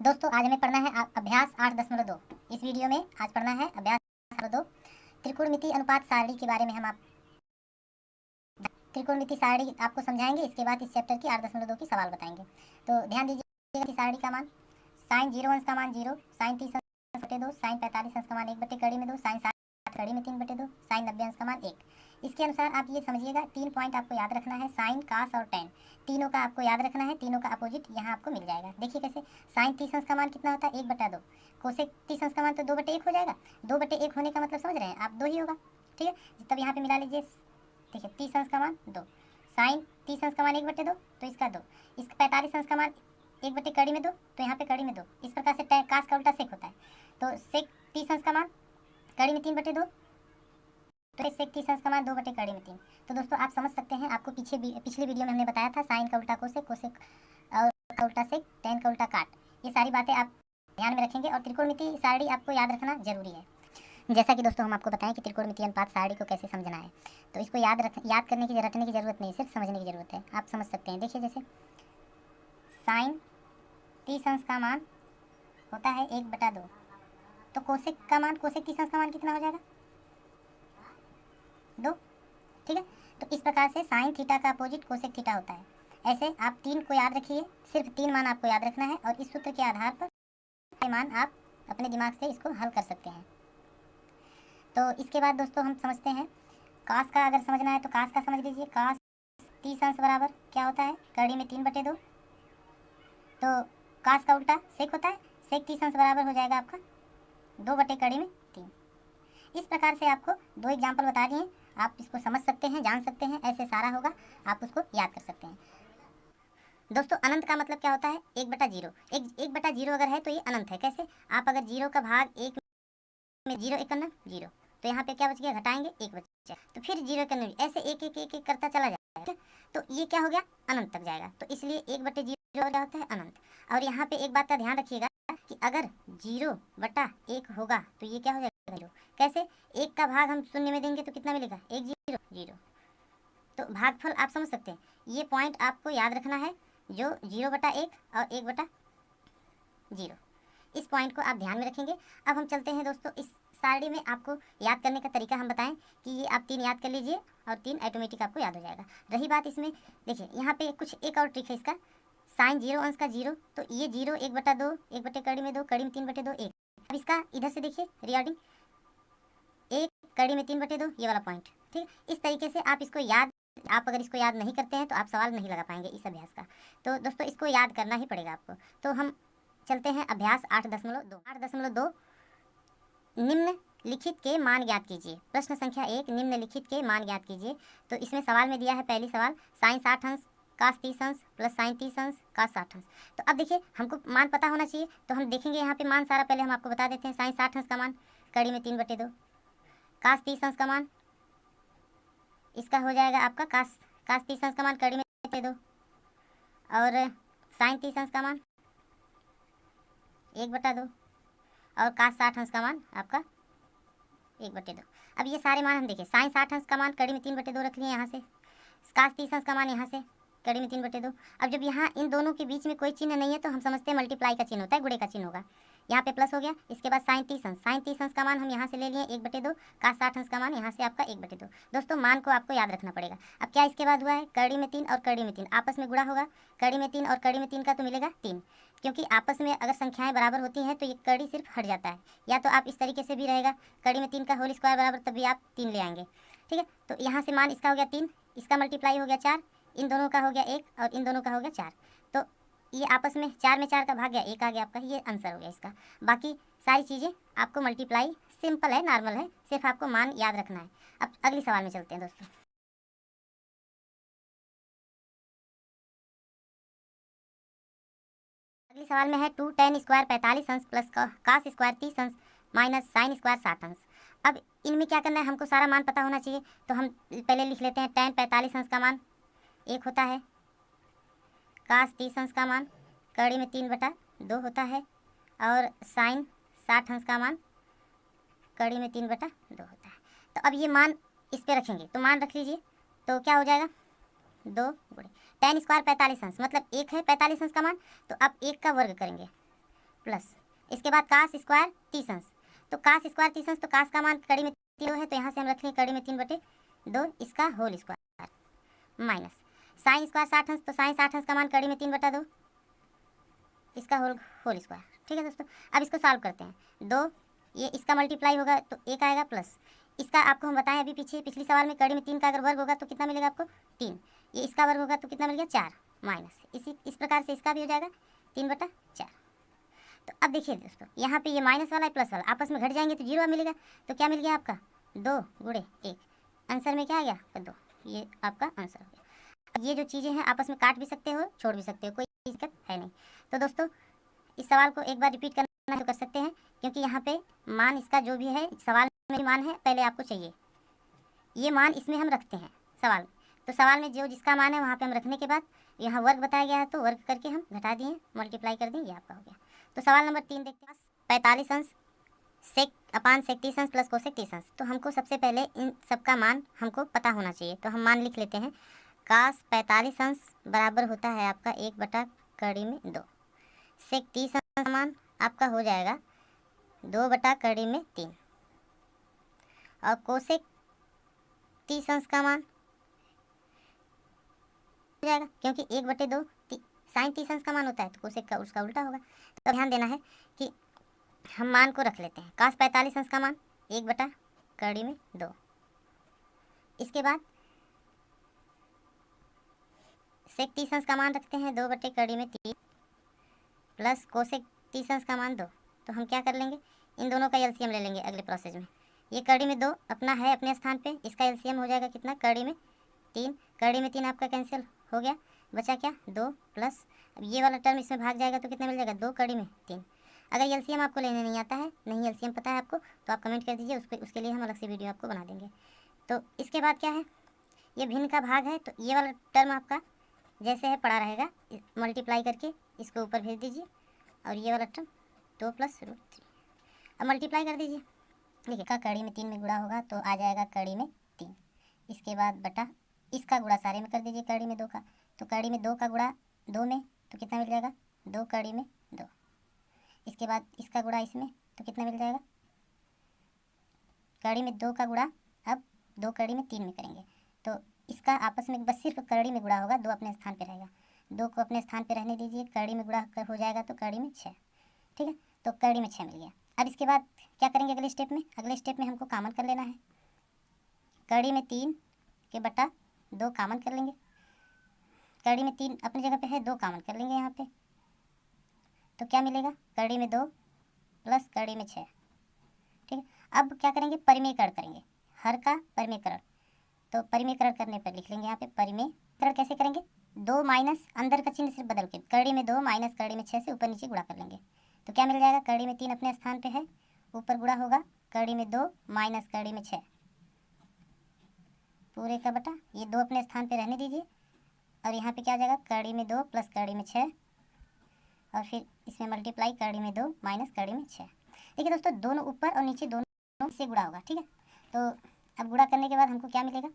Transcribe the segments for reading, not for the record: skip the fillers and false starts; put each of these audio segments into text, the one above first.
दोस्तों आज हमें पढ़ना है अभ्यास 8.2। इस वीडियो में आज पढ़ना है अभ्यास 8.2 त्रिकोणमिति अनुपात सारणी के बारे में। हम आप त्रिकोणमिति सारणी आपको समझाएंगे, इसके बाद इस चैप्टर की 8.2 की सवाल बताएंगे। तो ध्यान दीजिएगा कि सारणी का मान साइन 0 अंश का मान 0, साइन 30 अंश बटे 2, साइन 45 अंश का मान 1 बटे कड़ी में 2, साइन 60 कड़ी में 3 बटे 2, साइन 90 अंश का मान 1। इसके अनुसार आप ये समझिएगा 3 पॉइंट आपको याद रखना है, साइन, कास और टेन, तीनों का आपको याद रखना है। तीनों का अपोजिट यहाँ आपको मिल जाएगा। देखिए कैसे, साइन 30 अंश का मान कितना होता है 1/2, कोसेक 30 अंश का मान तो 2/1 हो जाएगा। 2/1 होने का मतलब समझ रहे हैं आप, 2 ही होगा, ठीक है। तब यहाँ पे मिला लीजिए, देखिए 30 अंश का मान 2, साइन 30 अंश का मान 1/2 तो इसका 2, इसका 45 अंश का मान 1 बटे कड़ी में 2 तो यहाँ पे कड़ी में 2। इस प्रकार से कास का उल्टा सेक होता है, तो सेक 30 अंश का मान कड़ी में 3/2, तो सेक 30 अंश का मान 2 बटे कड़ी में 3। तो दोस्तों आप समझ सकते हैं, आपको पिछली वीडियो में हमने बताया था साइन का उल्टा कोसेक, कोसेक और का उल्टा सेक, टेन का उल्टा काट। ये सारी बातें आप ध्यान में रखेंगे और त्रिकोणमिति सारणी आपको याद रखना जरूरी है। जैसा कि दोस्तों हम आपको बताएं कि त्रिकोणमिति अनुपात सारणी को कैसे समझना है, तो इसको याद करने की रटने की जरूरत नहीं, सिर्फ समझने की जरूरत है। आप समझ सकते हैं। देखिए जैसे साइन 30 अंश का मान होता है 1/2, तो कोसेक का मान, कोसेक 30 अंश का मान कितना हो जाएगा 2, ठीक है। तो इस प्रकार से साइन थीटा का अपोजिट कोसेक थीटा होता है। ऐसे आप 3 को याद रखिए, सिर्फ 3 मान आपको याद रखना है और इस सूत्र के आधार पर मान आप अपने दिमाग से इसको हल कर सकते हैं। तो इसके बाद दोस्तों हम समझते हैं कास का। अगर समझना है तो कास का समझ लीजिए। कास 30 अंश बराबर क्या होता है कड़ी में 3/2, तो कास का उल्टा सेक होता है, सेक 30 अंश बराबर हो जाएगा आपका 2 बटे कड़ी में 3। इस प्रकार से आपको 2 एग्जाम्पल बता दिए, आप इसको समझ सकते हैं, जान सकते हैं। ऐसे सारा होगा, आप उसको याद कर सकते हैं। दोस्तों अनंत का मतलब क्या होता है 1/0। 1/0 अगर है तो ये अनंत है। कैसे, आप अगर 0 का भाग 1 में 0 1 करना 0, तो यहाँ पे क्या बच गया, घटाएंगे 1 बच गया, तो फिर 0 करना, ऐसे 1 1 1 1 करता चला जाएगा, तो ये क्या हो गया अनंत तक जाएगा। तो इसलिए 1/0 क्या होता है अनंत। और यहाँ पे एक बात का ध्यान रखिएगा कि अगर 0/1 होगा तो ये क्या हो जाएगा 0। कैसे, 1 का भाग हम शून्य में देंगे तो कितना मिलेगा 1 0 0, तो भागफल आप समझ सकते हैं। ये पॉइंट आपको याद रखना है, जो 0/1 और 1/0, इस पॉइंट को आप ध्यान में रखेंगे। अब हम चलते हैं दोस्तों इस सारणी में। आपको याद करने का तरीका हम बताएं कि ये आप 3 याद कर लीजिए और 3 ऑटोमेटिक आपको याद हो जाएगा। रही बात इसमें, देखिए यहाँ पे कुछ एक और ट्रिक है इसका। साइन 0 अंश का 0, तो ये 0 1/2, 1 बटे कड़ी में 2, कड़ी में 3/2 1। अब इसका इधर से देखिए रिगार्डिंग 1 कड़ी में 3/2, ये वाला पॉइंट, ठीक। इस तरीके से आप इसको याद, आप अगर इसको याद नहीं करते हैं तो आप सवाल नहीं लगा पाएंगे इस अभ्यास का। तो दोस्तों इसको याद करना ही पड़ेगा आपको। तो हम चलते हैं अभ्यास 8.2। 8.2 निम्नलिखित के मान ज्ञात कीजिए। प्रश्न संख्या 1, निम्नलिखित के मान ज्ञात कीजिए। तो इसमें सवाल में दिया है, पहली सवाल साइन 60 अंश कास 30 अंश प्लस साइन 30 अंश कास 60 अंश। तो अब देखिए हमको मान पता होना चाहिए, तो हम देखेंगे यहाँ पे मान सारा। पहले हम आपको बता देते हैं, साइन 60 अंश का मान कड़ी में 3/2, कास 30 अंश का मान इसका हो जाएगा आपका कास 30 अंश का मान कड़ी में 2, और साइन 30 अंश का मान 1/2, और कास 60 अंश का मान आपका 1/2। अब ये सारे मान हम देखें, साइन 60 अंश का मान कड़ी में 3/2 रख लिए यहाँ से, कास 30 अंश का मान यहाँ से कड़ी में 3/2। अब जब यहाँ इन दोनों के बीच में कोई चिन्ह नहीं है तो हम समझते हैं मल्टीप्लाई का चिन्ह होता है, गुणे का चिन्ह होगा। यहाँ पे प्लस हो गया। इसके बाद साइन 30 अंश का मान हम यहाँ से ले लिए 1/2, कास 60 अंश का मान यहाँ से आपका 1/2। दोस्तों मान को आपको याद रखना पड़ेगा। अब क्या इसके बाद हुआ है, कड़ी में 3 और कड़ी में 3 आपस में गुणा होगा। कड़ी में 3 और कड़ी में 3 का तो मिलेगा 3, क्योंकि आपस में अगर संख्याएं बराबर होती हैं तो ये कड़ी सिर्फ हट जाता है। या तो आप इस तरीके से भी रहेगा, कड़ी में 3 का होल स्क्वायर बराबर, तब भी आप 3 ले आएंगे, ठीक है। तो यहाँ से मान इसका हो गया 3, इसका मल्टीप्लाई हो गया 4, इन दोनों का हो गया 1 और इन दोनों का हो गया 4। तो ये आपस में 4 में 4 का भाग गया, 1 आ गया आपका, ये आंसर हो गया इसका। बाकी सारी चीज़ें आपको मल्टीप्लाई सिंपल है, नॉर्मल है, सिर्फ आपको मान याद रखना है। अब अगली सवाल में चलते हैं दोस्तों। अगले सवाल में है 2 tan स्क्वायर 45 अंश प्लस कास स्क्वायर 30 अंश माइनस साइन स्क्वायर 60 अंश। अब इनमें क्या करना है, हमको सारा मान पता होना चाहिए। तो हम पहले लिख लेते हैं, tan 45 अंश का मान 1 होता है, कास 30 अंश का मान कड़ी में 3/2 होता है, और साइन 60 अंश का मान कड़ी में 3/2 होता है। तो अब ये मान इस पर रखेंगे, तो मान रख लीजिए, तो क्या हो जाएगा 2 गुणे tan स्क्वायर 45 अंश, मतलब 1 है 45 अंश का मान, तो आप 1 का वर्ग करेंगे प्लस इसके बाद कास स्क्वायर 30 अंश, तो कास स्क्वायर 30 अंश, तो कास का मान कड़ी में 3 है, तो यहाँ से हम रख लें कड़ी में 3/2 इसका whole square, minus sine square 60 अंश, तो साइन 60 अंश का मान कड़ी में 3/2 इसका होल स्क्वायर। ठीक है दोस्तों, अब इसको सॉल्व करते हैं। 2 ये इसका मल्टीप्लाई होगा तो 1 आएगा, प्लस इसका आपको हम बताएं अभी पिछली सवाल में कड़ी में 3 का अगर वर्ग होगा तो कितना मिलेगा आपको 3, ये इसका वर्ग होगा तो कितना मिल गया 4, माइनस इस प्रकार से इसका भी हो जाएगा 3/4। तो अब देखिए दोस्तों, यहाँ पे ये माइनस वाला है प्लस वाला आपस में घट जाएंगे तो 0 मिलेगा, तो क्या मिल गया आपका 2 गुणे 1, आंसर में क्या आ गया 2, ये आपका आंसर हो गया। ये जो चीज़ें हैं आपस में काट भी सकते हो, छोड़ भी सकते हो, कोई दिक्कत है नहीं। तो दोस्तों इस सवाल को एक बार रिपीट करना तो कर सकते हैं, क्योंकि यहाँ पे मान इसका जो भी है सवाल में मान है पहले आपको चाहिए, ये मान इसमें हम रखते हैं सवाल में, तो सवाल में जो जिसका मान है वहाँ पे हम रखने के बाद यहाँ वर्ग बताया गया है तो वर्ग करके हम घटा दिए, मल्टीप्लाई कर दें, ये आपका हो गया। तो सवाल नंबर 3 देखते हैं, 45 अंश सेक अपान सेक 30 अंश प्लस कोसेक 30 अंश। तो हमको सबसे पहले इन सबका मान हमको पता होना चाहिए, तो हम मान लिख लेते हैं। कास 45 अंश बराबर होता है आपका 1/2 सेक 30 अंश का मान आपका हो जाएगा 2/3, और कोसेक 30 अंश का मान हो जाएगा, क्योंकि 1/2 साइन 30 अंश का मान होता है तो कोसेक का उसका उल्टा होगा। तो ध्यान देना है कि हम मान को रख लेते हैं। कास 45 अंश का मान 1/2, इसके बाद सेक 30 अंश का मान रखते हैं 2/3 प्लस कोसेक 30 अंश का मान 2। तो हम क्या कर लेंगे, इन दोनों का एलसीएम ले लेंगे अगले प्रोसेस में। ये कड़ी में 2 अपना है अपने स्थान पे, इसका एलसीएम हो जाएगा कितना, कड़ी में 3, कड़ी में 3 आपका कैंसिल हो गया, बचा क्या 2 प्लस, अब ये वाला टर्म इसमें भाग जाएगा तो कितना मिल जाएगा 2 कड़ी में 3। अगर एलसीएम आपको लेने नहीं आता है, नहीं एलसीएम पता है आपको, तो आप कमेंट कर दीजिए, उसके लिए हम अलग से वीडियो आपको बना देंगे। तो इसके बाद क्या है, ये भिन्न का भाग है, तो ये वाला टर्म आपका जैसे है पड़ा रहेगा, मल्टीप्लाई करके इसको ऊपर भेज दीजिए, और ये वाला टर्म 2 + √3 अब मल्टीप्लाई कर दीजिए। देखिए का कड़ी में 3 में गुणा होगा तो आ जाएगा कड़ी में 3, इसके बाद बटा इसका गुणा सारे में कर दीजिए कड़ी में 2 का, तो कड़ी में 2 का गुणा 2 में तो कितना मिल जाएगा 2 कड़ी में 2, इसके बाद इसका गुणा इसमें तो कितना मिल जाएगा, कड़ी में 2 का गुणा अब 2 कड़ी में 3 में करेंगे, तो इसका आपस में बस सिर्फ कड़ी में गुणा होगा, 2 अपने स्थान पे रहेगा, 2 को अपने स्थान पे रहने दीजिए, कड़ी में गुणा हो जाएगा तो कड़ी में 6। ठीक है, तो कड़ी में 6 मिल गया। अब इसके बाद क्या करेंगे अगले स्टेप में हमको कॉमन कर लेना है, कड़ी में 3 के बटा 2 कॉमन कर लेंगे, कड़ी में 3 अपनी जगह पे है, 2 कॉमन कर लेंगे यहाँ पे, तो क्या मिलेगा कड़ी में 2 प्लस कड़ी में 6। ठीक है, अब क्या करेंगे परिमेयकरण करेंगे, हर का परिमेयकरण, तो परिमेयकरण करने पर लिख लेंगे यहाँ पे परिमेयकरण कैसे करेंगे, 2 माइनस अंदर का चिन्ह सिर्फ बदल के कड़ी में 2 माइनस कड़ी में 6 से ऊपर नीचे गुणा कर लेंगे, तो क्या मिल जाएगा कड़ी में 3 अपने स्थान पे है, ऊपर गुणा होगा कड़ी में 2 माइनस कड़ी में 6 पूरे का बटा, ये 2 अपने स्थान पे रहने दीजिए, और यहाँ पे क्या हो जाएगा कड़ी में 2 प्लस कड़ी में 6, और फिर इसमें मल्टीप्लाई कड़ी में 2 माइनस कड़ी में 6। देखिए दोस्तों दोनों ऊपर और नीचे दोनों से गुणा होगा। ठीक है, तो अब गुणा करने के बाद हमको क्या मिलेगा,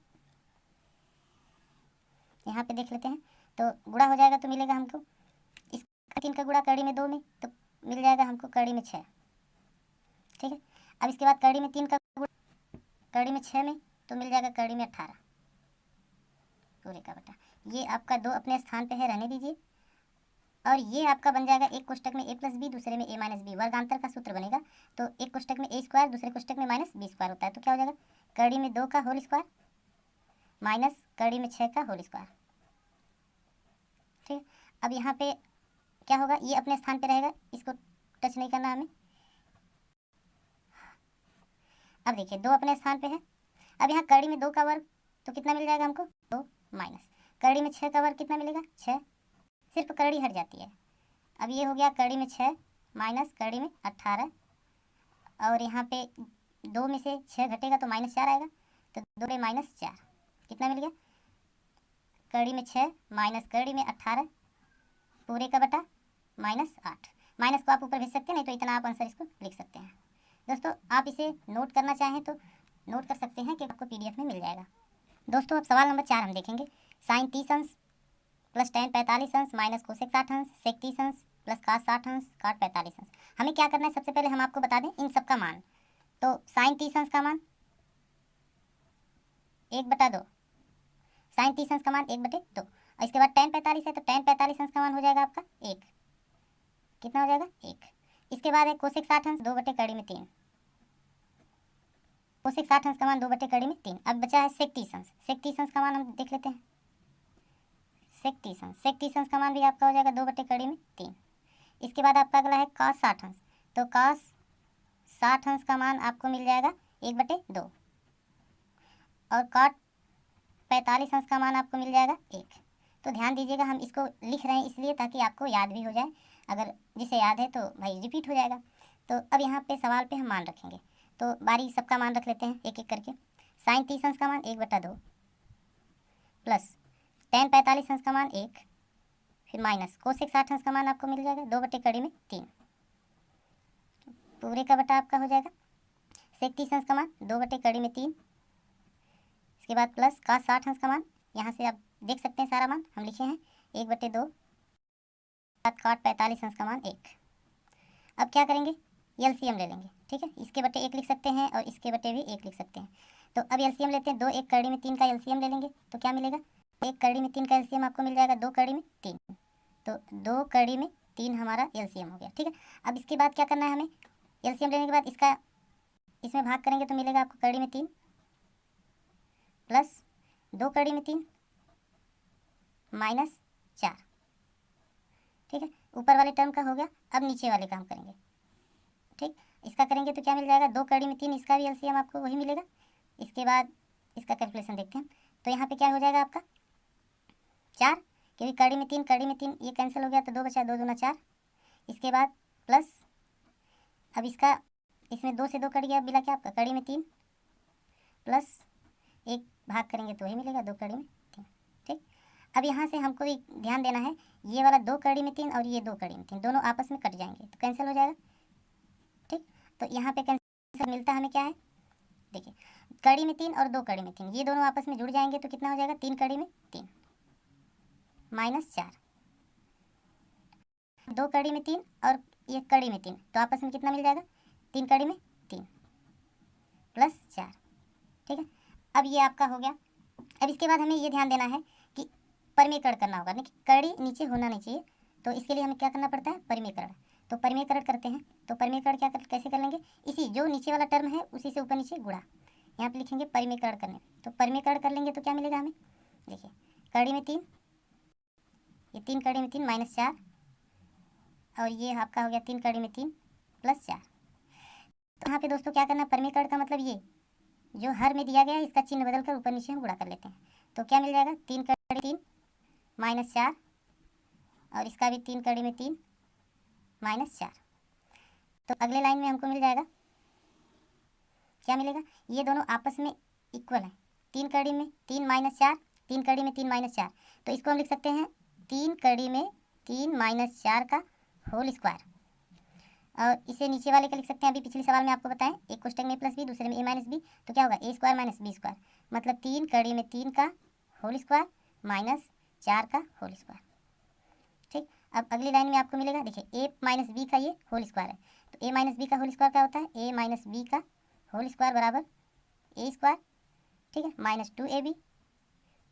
यहाँ पे देख लेते हैं, तो गुणा हो जाएगा तो मिलेगा हमको इस 3 का गुणा कड़ी में 2 में तो मिल जाएगा हमको कड़ी में 6। ठीक है, अब इसके बाद कड़ी में 3 का गुणा कड़ी में 6 में तो मिल जाएगा कड़ी में 18 पूरे का बटा, ये आपका 2 अपने स्थान पे है रहने दीजिए, और ये आपका बन जाएगा एक कोष्टक में a + b दूसरे में a - b, वर्गांतर का सूत्र बनेगा, तो एक कोष्टक में a² दूसरे कोष्टक में -b² होता है, तो क्या हो जाएगा कड़ी में 2 का होल स्क्वायर माइनस कड़ी में 6 का होल स्क्वायर। ठीक है, अब यहाँ पे क्या होगा, ये अपने स्थान पे रहेगा, इसको टच नहीं करना हमें। अब देखिए 2 अपने स्थान पे है, अब यहाँ कड़ी में 2 का वर्ग तो कितना मिल जाएगा हमको 2 माइनस कड़ी में 6 का वर्ग कितना मिलेगा 6, सिर्फ कड़ी हट जाती है। अब ये हो गया कड़ी में 6 माइनस कड़ी में 18, और यहाँ पे 2 में से 6 घटेगा तो -4 आएगा, तो 2 में -4 कितना मिल गया कड़ी में 6 माइनस कड़ी में 18 पूरे का बटा -8। माइनस को आप ऊपर भेज सकते हैं, नहीं तो इतना आप आंसर इसको लिख सकते हैं। दोस्तों आप इसे नोट करना चाहें तो नोट कर सकते हैं कि आपको PDF में मिल जाएगा। दोस्तों अब सवाल नंबर 4 हम देखेंगे, साइन 30 अंश प्लस tan 45 अंश माइनस कोसेक 60 अंश सेक 30 अंश प्लस cos 60 अंश cot 45 अंश। हमें क्या करना है, सबसे पहले हम आपको बता दें इन सब का मान। तो sin 30 अंश का मान 1/2, sin 30 अंश का मान 1/2। और इसके बाद tan 45 है तो tan 45 अंश का मान हो जाएगा आपका 1। कितना हो जाएगा 1। इसके बाद है कोसेक 60 अंश 2/3। कोसेक 60 अंश का मान 2/3। अब बचा है सेक 30 अंश। सेक 30 अंश का मान हम देख लेते हैं। सेक 30 अंश, सेक 30 अंश का मान भी आपका हो जाएगा 2/3। इसके बाद आपका अगला है cos 60 अंश। तो cos 60 अंश का मान आपको मिल जाएगा 1/2 और cot 45 अंश का मान आपको मिल जाएगा 1। तो ध्यान दीजिएगा, हम इसको लिख रहे हैं इसलिए ताकि आपको याद भी हो जाए। अगर जिसे याद है तो भाई रिपीट हो जाएगा। तो अब यहाँ पे सवाल पे हम मान रखेंगे, तो बारी सबका मान रख लेते हैं एक एक करके। साइन 30 अंश का मान 1/2 प्लस tan 45 अंश का मान 1, फिर माइनस कोसेक 60 अंश का मान आपको मिल जाएगा 2/3। पूरे का बटा आपका हो जाएगा सेक 30 अंश का मान 2/3। इसके बाद प्लस cos 60 अंश का मान, यहाँ से आप देख सकते हैं सारा मान हम लिखे हैं 1/2, cot 45 अंश का मान 1। अब क्या करेंगे, एलसीएम ले लेंगे। ठीक है, इसके बटे 1 लिख सकते हैं और इसके बटे भी 1 लिख सकते हैं। तो अब एलसीएम लेते हैं, 2 1 कड़ी में 3 का एलसीएम ले लेंगे तो क्या मिलेगा, 1 कड़ी में 3 का एलसीएम आपको मिल जाएगा 2 कड़ी में 3। तो 2 कड़ी में 3 हमारा एलसीएम हो गया। ठीक है, अब इसके बाद क्या करना है हमें, एलसीएम लेने के बाद इसका इसमें भाग करेंगे तो मिलेगा आपको कड़ी में 3 प्लस 2 कड़ी में 3 माइनस 4। ठीक है, ऊपर वाले टर्म का हो गया। अब नीचे वाले का हम करेंगे। ठीक, इसका करेंगे तो क्या मिल जाएगा, 2 कड़ी में 3, इसका भी एलसीएम आपको वही मिलेगा। इसके बाद इसका कैलकुलेशन देखते हैं। तो यहाँ पे क्या हो जाएगा आपका 4, क्योंकि कड़ी में 3 ये कैंसिल हो गया तो 2 बचा, 2 दूना 4। इसके बाद प्लस अब इसका इसमें 2 से 2 कट गया, मिला क्या आपका कड़ी में 3 प्लस 1 भाग करेंगे तो वही मिलेगा 2 कड़ी में 3। ठीक, अब यहाँ से हमको भी ध्यान देना है, ये वाला 2 कड़ी में 3 और ये 2 कड़ी में 3 दोनों आपस में कट जाएंगे तो कैंसिल हो जाएगा। ठीक, तो यहाँ पे कैंसिल मिलता हमें क्या है, देखिए कड़ी में 3 और 2 कड़ी में 3 ये दोनों आपस में जुड़ जाएंगे तो कितना हो जाएगा, 3 कड़ी में 3 माइनस 4। 2 कड़ी में 3 और 1 कड़ी में 3 तो आपस में कितना मिल जाएगा, 3 कड़ी में 3 प्लस 4। ठीक है, अब ये आपका हो गया। अब इसके बाद हमें ये ध्यान देना है कि परिमेयकरण करना होगा, नहीं कड़ी नीचे होना नहीं चाहिए। तो इसके लिए हमें क्या करना पड़ता है, परिमेयकरण। तो परिमेयकरण करते हैं। तो परिमेयकरण कैसे कर लेंगे, इसी जो नीचे वाला टर्म है उसी से ऊपर नीचे गुणा, यहाँ पे लिखेंगे परिमेयकरण करने। तो परिमेयकरण कर लेंगे तो क्या मिलेगा हमें, देखिए कड़ी में 3, ये 3 कड़ी में 3 माइनस 4 और ये आपका हो गया 3 कड़ी में 3 प्लस 4। तो यहाँ पे दोस्तों क्या करना है, परिमेयकरण का मतलब ये जो हर में दिया गया है इसका चिन्ह बदल कर ऊपर नीचे हम गुणा कर लेते हैं। तो क्या मिल जाएगा, 3 कड़ी 3 माइनस 4 और इसका भी 3 कड़ी में 3 माइनस 4। तो अगले लाइन में हमको मिल जाएगा, क्या मिलेगा, ये दोनों आपस में इक्वल है। 3 कड़ी में 3 माइनस 4, 3 कड़ी में 3 माइनस 4, तो इसको हम लिख सकते हैं 3 कड़ी में 3 माइनस 4 का होल स्क्वायर। और इसे नीचे वाले का लिख सकते हैं, अभी पिछले सवाल में आपको बताएं, एक कोष्टक में प्लस बी दूसरे में ए माइनस बी, तो क्या होगा ए स्क्वायर माइनस बी स्क्वायर, मतलब 3 कड़ी में 3 का होल स्क्वायर माइनस 4 का होल स्क्वायर। ठीक, अब अगली लाइन में आपको मिलेगा, देखिए ए माइनस बी का ये होल स्क्वायर है। तो ए माइनस बी का होल स्क्वायर क्या होता है, ए माइनस बी का होल स्क्वायर बराबर ए स्क्वायर। ठीक है, minus 2ab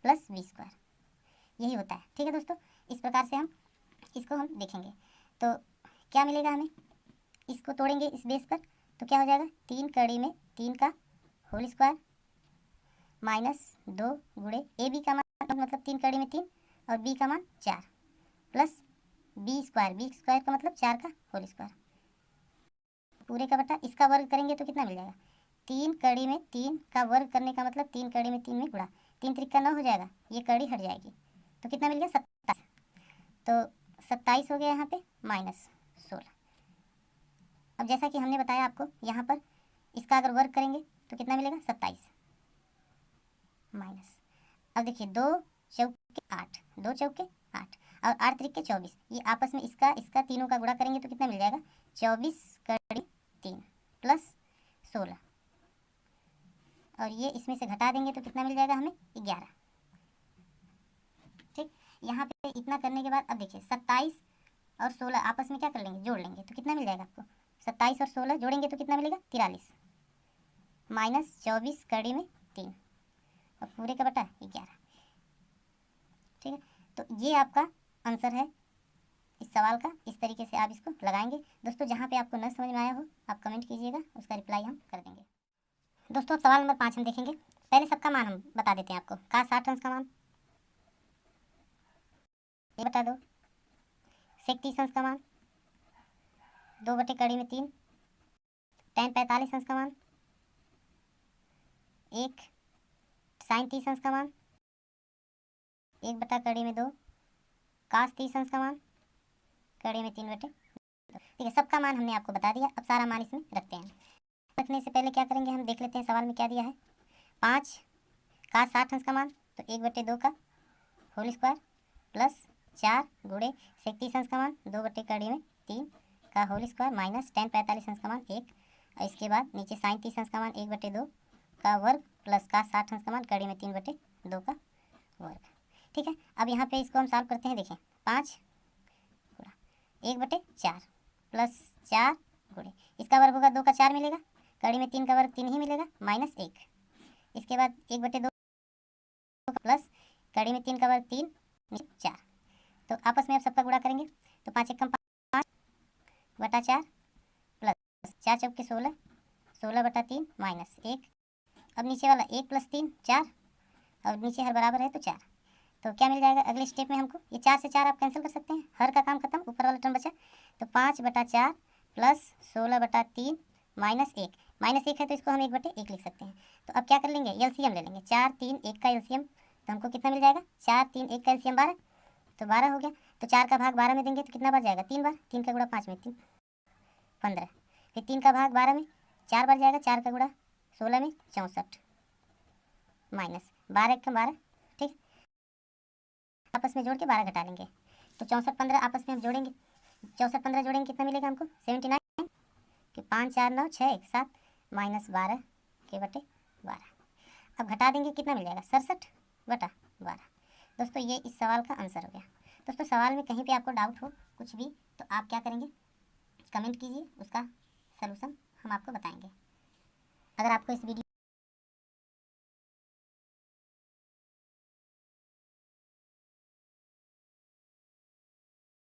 plus B square, यही होता है। ठीक है दोस्तों, इस प्रकार से हम इसको हम देखेंगे। तो क्या मिलेगा हमें, इसको तोड़ेंगे इस बेस पर तो क्या हो जाएगा, 3 कड़ी में 3 का होल स्क्वायर माइनस 2 गुणे ए बी का मान मतलब 3 कड़ी में 3 और बी का मान 4 प्लस बी स्क्वायर का मतलब 4 का होल स्क्वायर, पूरे का बटा इसका वर्ग करेंगे तो कितना मिल जाएगा, 3 कड़ी में 3 का वर्ग करने का मतलब 3 कड़ी में 3 में गुणा, 3 त्रिक का 9 हो जाएगा, ये कड़ी हट जाएगी तो कितना मिल गया 27। तो 27 हो गया यहाँ पे माइनस 16। अब जैसा कि हमने बताया आपको, यहाँ पर इसका अगर वर्ग करेंगे तो कितना मिलेगा 27 माइनस, अब देखिए 2 चौके 8, 2 चौके 8 और 8 त्रिक 24, ये आपस में इसका तीनों का गुणा करेंगे तो कितना मिल जाएगा 24 कड़ी 3 प्लस 16 और ये इसमें से घटा देंगे तो कितना मिल जाएगा हमें 11। ठीक, यहाँ पे इतना करने के बाद अब देखिए 27 और 16 आपस में क्या कर लेंगे, जोड़ लेंगे, तो कितना मिल जाएगा आपको, 27 और 16 जोड़ेंगे तो कितना मिलेगा, 43 माइनस 24 कड़ी में 3 और पूरे का बटा 11। ठीक है, तो ये आपका आंसर है इस सवाल का। इस तरीके से आप इसको लगाएंगे। दोस्तों जहाँ पे आपको न समझ में आया हो आप कमेंट कीजिएगा, उसका रिप्लाई हम कर देंगे। दोस्तों अब सवाल नंबर 5 हम देखेंगे। पहले सबका मान हम बता देते हैं आपको। का 60 अंश का मान ये बता दो। सेक 30 अंश का मान 2 बटे कड़ी में 3। tan 45 अंश का मान 1। साइन 30 अंश का मान 1 बटा कड़ी में 2। कास 30 अंश का मान कड़ी में 3 बटे। ठीक है, सबका मान हमने आपको बता दिया। अब सारा मान इसमें रखते हैं। रखने से पहले क्या करेंगे, हम देख लेते हैं सवाल में क्या दिया है। 5 का 60 अंश का मान तो 1/2 का होल स्क्वायर प्लस 4 गुणे सेक 30 अंश का मान 2 बटे कड़ी में 3 का होल स्क्वायर माइनस tan 45 अंश का मान 1। और इसके बाद नीचे साइन 30 अंश का मान 1/2 का वर्ग प्लस का 60 अंश का मान कड़ी में 3/2 का वर्ग। ठीक है, अब यहाँ पे इसको हम सॉल्व करते हैं। देखें 5 गुणा 1/4 प्लस 4 गुणे इसका वर्ग होगा 2 का 4 मिलेगा, कड़ी में 3 का वर्ग 3 ही मिलेगा माइनस 1। इसके बाद 1/2 प्लस कड़ी में 3 का वर्ग 3 4। तो आपस में आप सबका गुणा करेंगे तो 5 एकम 5 बटा 4 प्लस 4 चौके 16 16 बटा 3 माइनस 1। अब नीचे वाला 1 प्लस 3 4 और नीचे हर बराबर है तो 4। तो क्या मिल जाएगा अगले स्टेप में हमको, ये 4 से 4 आप कैंसिल कर सकते हैं, हर का काम खत्म, ऊपर वाला टर्म बचा। तो 5 बटा 4 प्लस 16 बटा 3 माइनस 1। माइनस 1 है तो इसको हम 1/1 लिख सकते हैं। तो अब क्या कर लेंगे, एलसीएम ले लेंगे। 4 3 1 का एलसीएम तो हमको कितना मिल जाएगा, 4 3 1 का एलसीएम 12 तो 12 हो गया। तो 4 का भाग 12 में देंगे तो कितना बार जाएगा, 3 बार। 3 का गुणा 5 में 3 15। फिर 3 का भाग 12 में 4 बार जाएगा, 4 का गुणा 16 में 64 माइनस 12 1 12। ठीक, आपस में जोड़ के 12 घटा लेंगे तो 64 15 आपस में हम जोड़ेंगे। 64 15 जोड़ेंगे कितना मिलेगा हमको, 79 कि 5 4 9 6 1 7 माइनस 12 के बटे 12। अब घटा देंगे कितना मिल जाएगा, 67 बटा 12। दोस्तों ये इस सवाल का आंसर हो गया। दोस्तों सवाल में कहीं पे आपको डाउट हो कुछ भी तो आप क्या करेंगे, कमेंट कीजिए, उसका सलूशन हम आपको बताएंगे। अगर आपको इस वीडियो